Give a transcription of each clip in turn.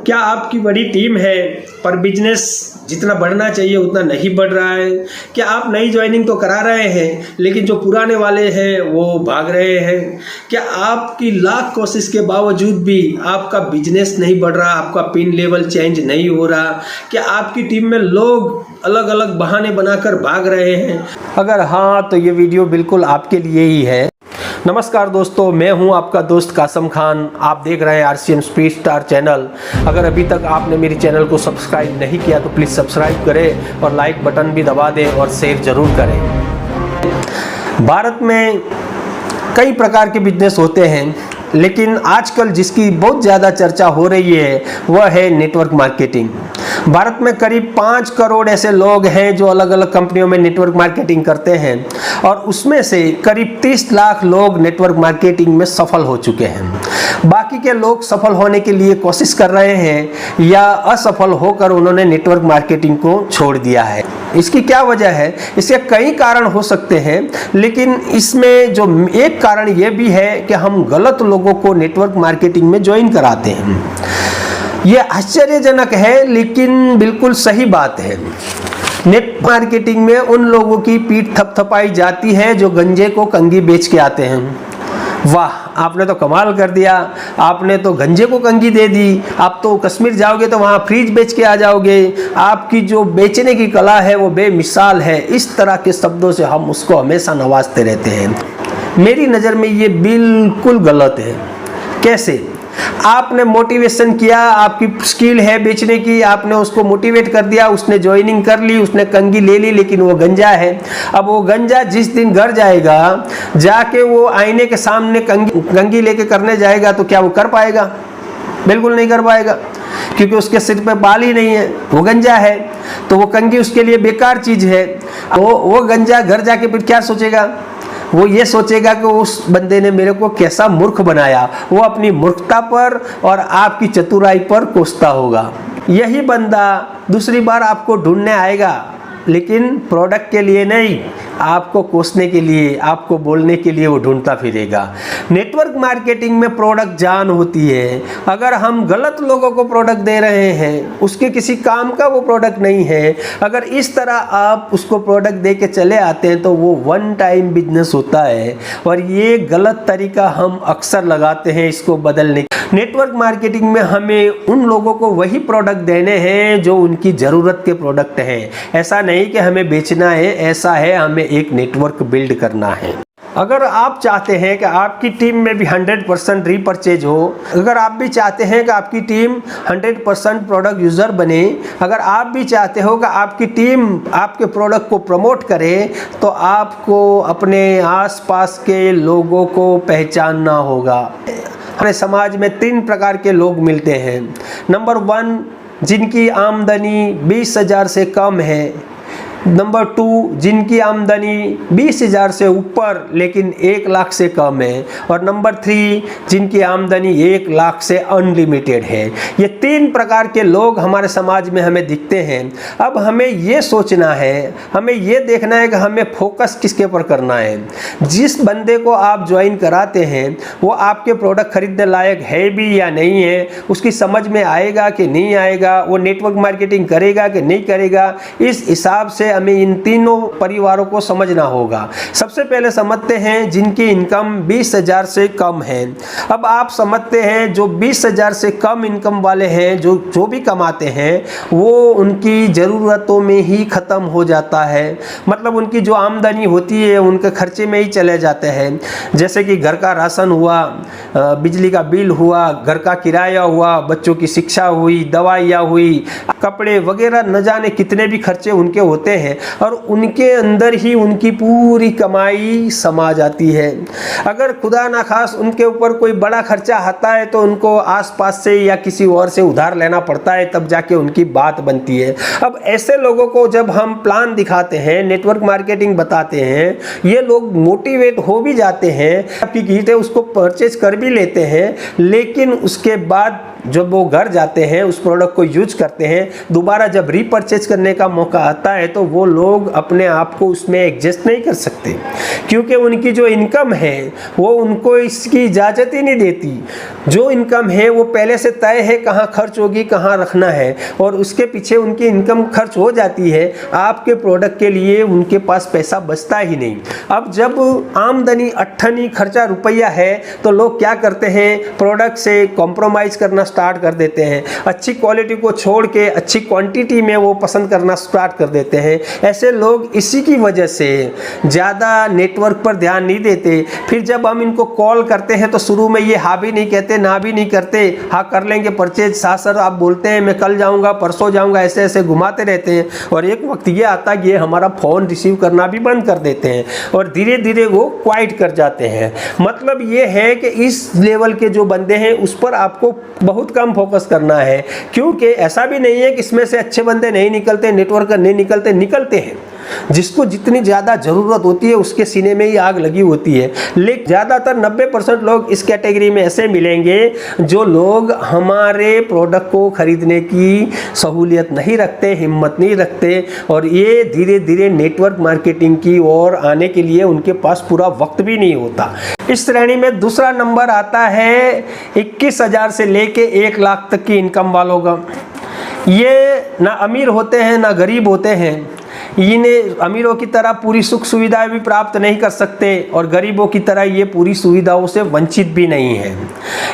क्या आपकी बड़ी टीम है पर बिजनेस जितना बढ़ना चाहिए उतना नहीं बढ़ रहा है? क्या आप नई ज्वाइनिंग तो करा रहे हैं लेकिन जो पुराने वाले हैं वो भाग रहे हैं? क्या आपकी लाख कोशिश के बावजूद भी आपका बिजनेस नहीं बढ़ रहा, आपका पिन लेवल चेंज नहीं हो रहा? क्या आपकी टीम में लोग अलग अलग बहाने बनाकर भाग रहे हैं? अगर हाँ तो ये वीडियो बिल्कुल आपके लिए ही है। नमस्कार दोस्तों, मैं हूं आपका दोस्त कासम खान। आप देख रहे हैं RCM स्पीड स्टार चैनल। अगर अभी तक आपने मेरे चैनल को सब्सक्राइब नहीं किया तो प्लीज़ सब्सक्राइब करें और लाइक बटन भी दबा दें और शेयर ज़रूर करें। भारत में कई प्रकार के बिजनेस होते हैं, लेकिन आजकल जिसकी बहुत ज़्यादा चर्चा हो रही है वह है नेटवर्क मार्केटिंग। भारत में करीब 5 करोड़ ऐसे लोग हैं जो अलग अलग कंपनियों में नेटवर्क मार्केटिंग करते हैं और उसमें से करीब 30 लाख लोग नेटवर्क मार्केटिंग में सफल हो चुके हैं। बाकी के लोग सफल होने के लिए कोशिश कर रहे हैं या असफल होकर उन्होंने नेटवर्क मार्केटिंग को छोड़ दिया है। इसकी क्या वजह है? इसके कई कारण हो सकते हैं, लेकिन इसमें जो एक कारण ये भी है कि हम गलत लोगों को नेटवर्क मार्केटिंग में ज्वाइन कराते हैं। ये आश्चर्यजनक है लेकिन बिल्कुल सही बात है। नेट मार्केटिंग में उन लोगों की पीठ थपथपाई जाती है जो गंजे को कंघी बेच के आते हैं। वाह, आपने तो कमाल कर दिया, आपने तो गंजे को कंघी दे दी, आप तो कश्मीर जाओगे तो वहाँ फ्रिज बेच के आ जाओगे, आपकी जो बेचने की कला है वो बेमिसाल है। इस तरह के शब्दों से हम उसको हमेशा नवाजते रहते हैं। मेरी नज़र में ये बिल्कुल गलत है। कैसे? आपने मोटिवेशन किया, आपकी स्किल है बेचने की, आपने उसको मोटिवेट कर दिया, उसने ज्वाइनिंग कर ली, उसने कंघी ले ली, लेकिन वो गंजा है। अब वो गंजा जिस दिन घर जाएगा, जाके वो आईने के सामने कंघी लेके करने जाएगा तो क्या वो कर पाएगा? बिल्कुल नहीं कर पाएगा, क्योंकि उसके सिर पे बाल ही नहीं है, वो गंजा है। तो वो कंघी उसके लिए बेकार चीज है। वो गंजा घर जाके फिर क्या सोचेगा? वो ये सोचेगा कि उस बंदे ने मेरे को कैसा मूर्ख बनाया। वो अपनी मूर्खता पर और आपकी चतुराई पर कोसता होगा। यही बंदा दूसरी बार आपको ढूंढने आएगा, लेकिन प्रोडक्ट के लिए नहीं, आपको कोसने के लिए, आपको बोलने के लिए वो ढूंढता फिरेगा। नेटवर्क मार्केटिंग में प्रोडक्ट जान होती है। अगर हम गलत लोगों को प्रोडक्ट दे रहे हैं, उसके किसी काम का वो प्रोडक्ट नहीं है, अगर इस तरह आप उसको प्रोडक्ट दे के चले आते हैं तो वो वन टाइम बिजनेस होता है और ये गलत तरीका हम अक्सर लगाते हैं इसको बदलने। नेटवर्क मार्केटिंग में हमें उन लोगों को वही प्रोडक्ट देने हैं जो उनकी ज़रूरत के प्रोडक्ट हैं। ऐसा नहीं कि हमें बेचना है, ऐसा है हमें एक नेटवर्क बिल्ड करना है। अगर आप चाहते हैं कि आपकी टीम में भी 100% रीपरचेज हो, अगर आप भी चाहते हैं कि आपकी टीम 100% प्रोडक्ट यूज़र बने, अगर आप भी चाहते हो कि आपकी टीम आपके प्रोडक्ट को प्रमोट करे, तो आपको अपने आसपास के लोगों को पहचानना होगा। हमारे समाज में 3 प्रकार के लोग मिलते हैं। नंबर 1, जिनकी आमदनी 20,000 से कम है। नंबर 2, जिनकी आमदनी 20,000 से ऊपर लेकिन 1 लाख से कम है। और नंबर 3, जिनकी आमदनी 1 लाख से अनलिमिटेड है। ये 3 प्रकार के लोग हमारे समाज में हमें दिखते हैं। अब हमें ये सोचना है, हमें ये देखना है कि हमें फोकस किसके ऊपर करना है। जिस बंदे को आप ज्वाइन कराते हैं वो आपके प्रोडक्ट खरीदने लायक है भी या नहीं है, उसकी समझ में आएगा कि नहीं आएगा, वो नेटवर्क मार्केटिंग करेगा कि नहीं करेगा, इस हिसाब से हमें इन तीनों परिवारों को समझना होगा। सबसे पहले समझते हैं जिनकी इनकम 20,000 से कम है। अब आप समझते हैं जो 20,000 से कम इनकम वाले हैं, जो भी कमाते हैं, वो उनकी ज़रूरतों में ही ख़त्म हो जाता है। मतलब उनकी जो आमदनी होती है उनके खर्चे में ही चले जाते हैं। जैसे कि घर का राशन हुआ, बिजली का बिल हुआ, घर का किराया हुआ, बच्चों की शिक्षा हुई, दवाइयाँ हुई, कपड़े वगैरह, न जाने कितने भी खर्चे उनके होते हैं और उनके अंदर ही उनकी पूरी कमाई समा जाती है। अगर खुदा ना खास उनके ऊपर कोई बड़ा खर्चा आता है तो उनको आसपास से या किसी और से उधार लेना पड़ता है, तब जाके उनकी बात बनती है। अब ऐसे लोगों को जब हम प्लान दिखाते हैं, नेटवर्क मार्केटिंग बताते हैं, ये लोग मोटिवेट हो भी जाते हैं, आपकी किट है उसको परचेज कर भी लेते हैं, लेकिन उसके बाद जब वो घर जाते हैं, उस प्रोडक्ट को यूज करते हैं, दोबारा जब रीपरचेज करने का मौका आता है तो वो लोग अपने आप को उसमें एडजस्ट नहीं कर सकते, क्योंकि उनकी जो इनकम है वो उनको इसकी इजाज़त ही नहीं देती। जो इनकम है वो पहले से तय है, कहाँ खर्च होगी, कहाँ रखना है, और उसके पीछे उनकी इनकम खर्च हो जाती है। आपके प्रोडक्ट के लिए उनके पास पैसा बचता ही नहीं। अब जब आमदनी अट्ठनी खर्चा रुपया है तो लोग क्या करते हैं, प्रोडक्ट से कॉम्प्रोमाइज़ करना स्टार्ट कर देते हैं। अच्छी क्वालिटी को छोड़ के अच्छी क्वांटिटी में वो पसंद करना स्टार्ट कर देते हैं। ऐसे लोग इसी की वजह से ज़्यादा नेटवर्क पर ध्यान नहीं देते। फिर जब हम इनको कॉल करते हैं तो शुरू में ये हाँ भी नहीं कहते, ना भी नहीं करते। हाँ कर लेंगे परचेज, हाँ सर आप बोलते हैं मैं कल जाऊँगा, परसों जाऊँगा, ऐसे ऐसे घुमाते रहते हैं। और एक वक्त ये आता है कि ये हमारा फ़ोन रिसीव करना भी बंद कर देते हैं और धीरे धीरे वो क्वाइट कर जाते हैं। मतलब ये है कि इस लेवल के जो बंदे हैं उस पर आपको बहुत कम फोकस करना है, क्योंकि ऐसा भी नहीं है कि इसमें से अच्छे बंदे नहीं निकलते, नेटवर्क नहीं निकलते, निकलते हैं। जिसको जितनी ज़्यादा ज़रूरत होती है उसके सीने में ही आग लगी होती है। लेकिन ज़्यादातर 90% लोग इस कैटेगरी में ऐसे मिलेंगे जो लोग हमारे प्रोडक्ट को खरीदने की सहूलियत नहीं रखते, हिम्मत नहीं रखते, और ये धीरे धीरे नेटवर्क मार्केटिंग की ओर आने के लिए उनके पास पूरा वक्त भी नहीं होता। इस श्रेणी में दूसरा नंबर आता है 21,000 से लेके 1 लाख तक की इनकम वालों का। ये ना अमीर होते हैं ना गरीब होते हैं। इन्हें अमीरों की तरह पूरी सुख सुविधाएं भी प्राप्त नहीं कर सकते और गरीबों की तरह ये पूरी सुविधाओं से वंचित भी नहीं है।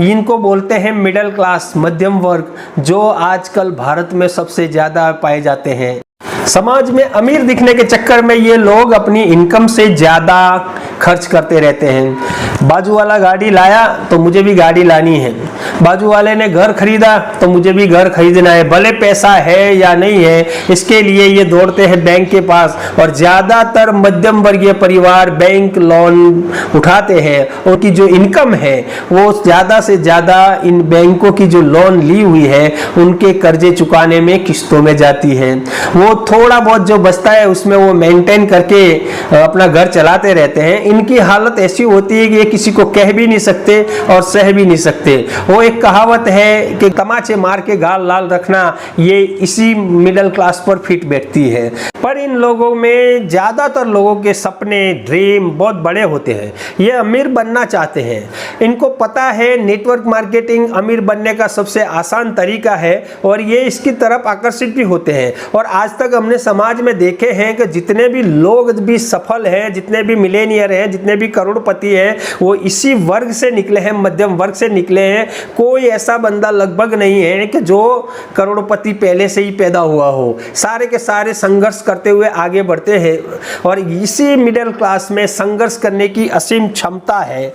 इनको बोलते हैं मिडिल क्लास, मध्यम वर्ग, जो आजकल भारत में सबसे ज़्यादा पाए जाते हैं। समाज में अमीर दिखने के चक्कर में ये लोग अपनी इनकम से ज़्यादा खर्च करते रहते हैं। बाजू वाला गाड़ी लाया तो मुझे भी गाड़ी लानी है, बाजू वाले ने घर खरीदा तो मुझे भी घर खरीदना है, भले पैसा है या नहीं है, इसके लिए ये दौड़ते हैं बैंक के पास। और ज़्यादातर मध्यम वर्गीय परिवार बैंक लोन उठाते हैं, उनकी जो इनकम है वो ज़्यादा से ज़्यादा इन बैंकों की जो लोन ली हुई है उनके कर्जे चुकाने में, किस्तों में जाती है। वो थोड़ा बहुत जो बचता है उसमें वो मेंटेन करके अपना घर चलाते रहते हैं। इनकी हालत ऐसी होती है कि ये किसी को कह भी नहीं सकते और सह भी नहीं सकते। वो एक कहावत है कि तमाचे मार के गाल लाल रखना, ये इसी मिडिल क्लास पर फिट बैठती है। पर इन लोगों में ज़्यादातर लोगों के सपने, ड्रीम बहुत बड़े होते हैं। ये अमीर बनना चाहते हैं। इनको पता है नेटवर्क मार्केटिंग अमीर बनने का सबसे आसान तरीका है और ये इसकी तरफ आकर्षित भी होते हैं। और आज तक हमने समाज में देखे हैं कि जितने भी लोग भी सफल हैं, जितने भी मिलेनियर हैं, जितने भी करोड़पति हैं, वो इसी वर्ग से निकले हैं, मध्यम वर्ग से निकले हैं। कोई ऐसा बंदा लगभग नहीं है कि जो करोड़पति पहले से ही पैदा हुआ हो। सारे के सारे संघर्ष करते हुए आगे बढ़ते हैं और इसी मिडिल क्लास में संघर्ष करने की असीम क्षमता है।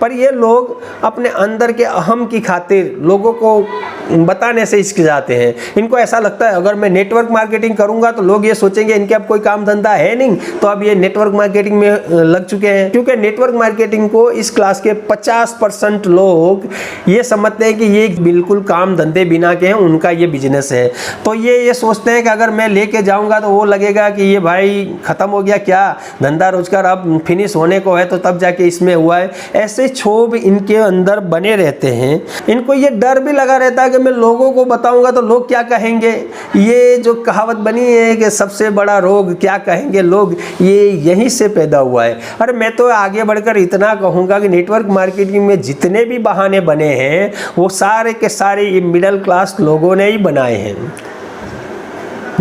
पर ये लोग अपने अंदर के अहम की खातिर लोगों को बताने से हिचकिचाते हैं। इनको ऐसा लगता है अगर मैं नेटवर्क मार्केटिंग करूंगा तो लोग ये सोचेंगे इनके अब कोई काम धंधा है नहीं, तो अब ये नेटवर्क मार्केटिंग में लग चुके हैं। क्योंकि नेटवर्क मार्केटिंग को इस क्लास के 50% लोग ये समझते हैं कि ये बिल्कुल काम धंधे बिना के हैं, उनका ये बिजनेस है। तो ये सोचते हैं कि अगर मैं लेके जाऊंगा तो वो लगेगा कि ये भाई खत्म हो गया, क्या धंधा रोजगार अब फिनिश होने को है, तो तब जाके इसमें हुआ है। ऐसे क्षोभ इनके अंदर बने रहते हैं। इनको ये डर भी लगा रहता है कि मैं लोगों को बताऊंगा तो लोग क्या कहेंगे। ये जो कहावत बनी है कि सबसे बड़ा रोग क्या कहेंगे लोग, ये यहीं से पैदा हुआ है। अरे मैं तो आगे बढ़कर इतना कहूँगा कि नेटवर्क मार्केटिंग में जितने भी बहाने बने हैं वो सारे के सारे ये मिडिल क्लास लोगों ने ही बनाए हैं।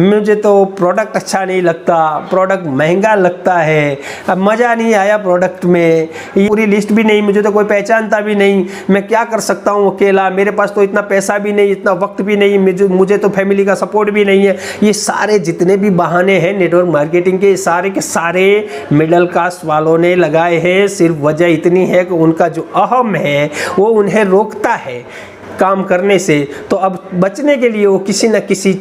मुझे तो प्रोडक्ट अच्छा नहीं लगता, प्रोडक्ट महंगा लगता है, अब मज़ा नहीं आया प्रोडक्ट में, ये पूरी लिस्ट भी नहीं, मुझे तो कोई पहचानता भी नहीं, मैं क्या कर सकता हूँ अकेला, मेरे पास तो इतना पैसा भी नहीं, इतना वक्त भी नहीं, मुझे तो फैमिली का सपोर्ट भी नहीं है। ये सारे जितने भी बहाने हैं नेटवर्क मार्केटिंग के सारे मिडिल क्लास वालों ने लगाए हैं। सिर्फ वजह इतनी है कि उनका जो अहम है वो उन्हें रोकता है काम करने से। तो अब बचने के लिए वो किसी न किसी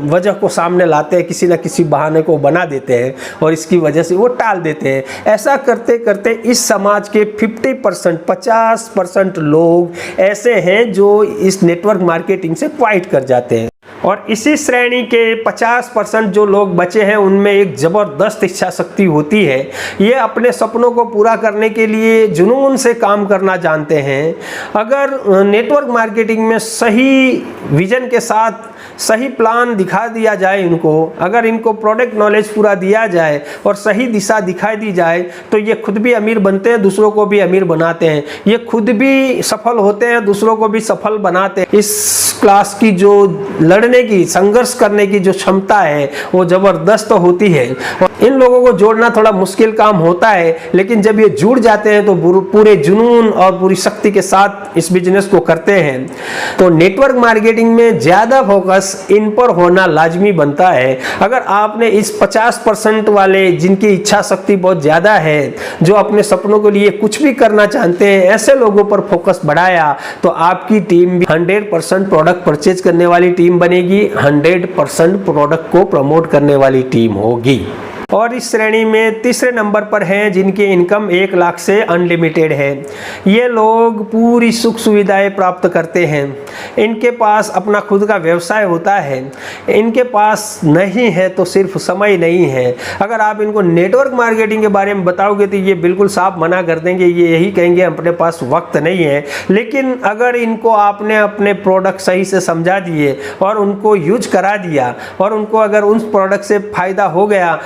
वजह को सामने लाते हैं, किसी न किसी बहाने को बना देते हैं और इसकी वजह से वो टाल देते हैं। ऐसा करते करते इस समाज के 50% लोग ऐसे हैं जो इस नेटवर्क मार्केटिंग से क्वाइट कर जाते हैं। और इसी श्रेणी के 50% जो लोग बचे हैं उनमें एक ज़बरदस्त इच्छा शक्ति होती है। ये अपने सपनों को पूरा करने के लिए जुनून से काम करना जानते हैं। अगर नेटवर्क मार्केटिंग में सही विजन के साथ सही प्लान दिखा दिया जाए इनको, अगर इनको प्रोडक्ट नॉलेज पूरा दिया जाए और सही दिशा दिखाई दी जाए तो ये खुद भी अमीर बनते हैं, दूसरों को भी अमीर बनाते हैं। ये खुद भी सफल होते हैं, दूसरों को भी सफल बनाते हैं। इस क्लास की जो लड़ने की, संघर्ष करने की जो क्षमता है वो ज़बरदस्त होती है। इन लोगों को जोड़ना थोड़ा मुश्किल काम होता है, लेकिन जब ये जुड़ जाते हैं तो पूरे जुनून और पूरी शक्ति के साथ इस बिजनेस को करते हैं। तो नेटवर्क मार्केटिंग में ज़्यादा फोकस इन पर होना लाजमी बनता है। अगर आपने इस 50% वाले जिनकी इच्छा शक्ति बहुत ज़्यादा है, जो अपने सपनों के लिए कुछ भी करना चाहते हैं, ऐसे लोगों पर फोकस बढ़ाया तो आपकी टीम भी 100% प्रोडक्ट परचेज करने वाली टीम बनेगी, 100% प्रोडक्ट को प्रमोट करने वाली टीम होगी। और इस श्रेणी में तीसरे नंबर पर हैं जिनकी इनकम 1 लाख से अनलिमिटेड है। ये लोग पूरी सुख सुविधाएं प्राप्त करते हैं, इनके पास अपना खुद का व्यवसाय होता है, इनके पास नहीं है तो सिर्फ समय नहीं है। अगर आप इनको नेटवर्क मार्केटिंग के बारे में बताओगे तो ये बिल्कुल साफ मना कर देंगे, ये यही कहेंगे अपने पास वक्त नहीं है। लेकिन अगर इनको आपने अपने प्रोडक्ट सही से समझा दिए और उनको यूज करा दिया और उनको अगर उन प्रोडक्ट से फ़ायदा हो गया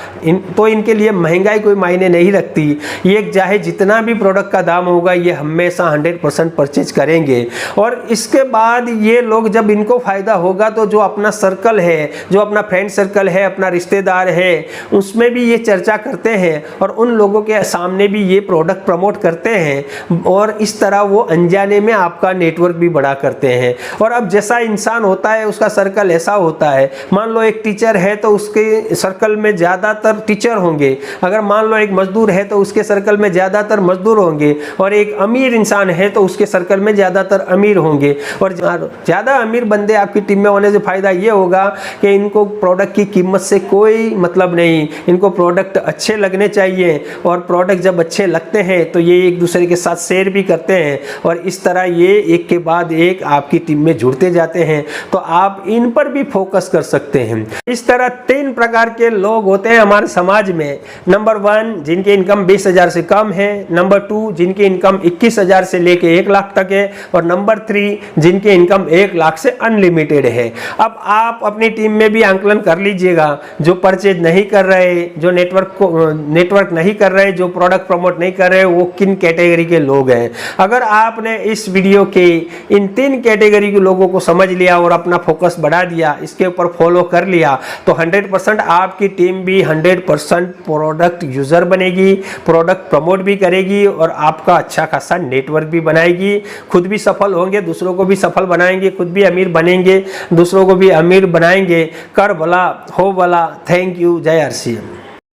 तो इनके लिए महंगाई कोई मायने नहीं रखती। ये चाहे जितना भी प्रोडक्ट का दाम होगा ये हमेशा 100% परचेज करेंगे। और इसके बाद ये लोग जब इनको फ़ायदा होगा तो जो अपना सर्कल है, जो अपना फ्रेंड सर्कल है, अपना रिश्तेदार है, उसमें भी ये चर्चा करते हैं और उन लोगों के सामने भी ये प्रोडक्ट प्रमोट करते हैं। और इस तरह वो अनजाने में आपका नेटवर्क भी बड़ा करते हैं। और अब जैसा इंसान होता है उसका सर्कल ऐसा होता है। मान लो एक टीचर है तो उसके सर्कल में ज़्यादातर टीचर होंगे, अगर मान लो एक मजदूर है तो उसके सर्कल में ज़्यादातर मजदूर होंगे, और एक अमीर इंसान है तो उसके सर्कल में ज़्यादातर अमीर होंगे। और ज़्यादा अमीर बंदे आपकी टीम में होने से फ़ायदा ये होगा कि इनको प्रोडक्ट की कीमत से कोई मतलब नहीं, इनको प्रोडक्ट अच्छे लगने चाहिए। और प्रोडक्ट जब अच्छे लगते हैं तो ये एक दूसरे के साथ शेयर भी करते हैं और इस तरह ये एक के बाद एक आपकी टीम में जुड़ते जाते हैं। तो आप इन पर भी फोकस कर सकते हैं। इस तरह 3 प्रकार के लोग होते हैं हमारे समाज में। नंबर 1 जिनकी इनकम 20,000 से कम है, नंबर 2 जिनकी इनकम 21,000 से लेके 1 लाख तक है, और नंबर 3 जिनकी इनकम 1 लाख से अनलिमिटेड है। अब आप अपनी टीम में भी आंकलन कर लीजिएगा, जो परचेज नहीं कर रहे, जो नेटवर्क नहीं कर रहे, जो प्रोडक्ट प्रमोट नहीं कर रहे, वो किन कैटेगरी के लोग हैं। अगर आपने इस वीडियो के इन 3 कैटेगरी के लोगों को समझ लिया और अपना फोकस बढ़ा दिया, इसके ऊपर फॉलो कर लिया, तो 100% आपकी टीम भी 100% प्रोडक्ट यूजर बनेगी, प्रोडक्ट प्रमोट भी करेगी और आपका अच्छा खासा नेटवर्क भी बनाएगी। खुद भी सफल होंगे, दूसरों को भी सफल बनाएंगे, खुद भी अमीर बनेंगे, दूसरों को भी अमीर बनाएंगे। कर भला हो भला। Thank you. जय RCM।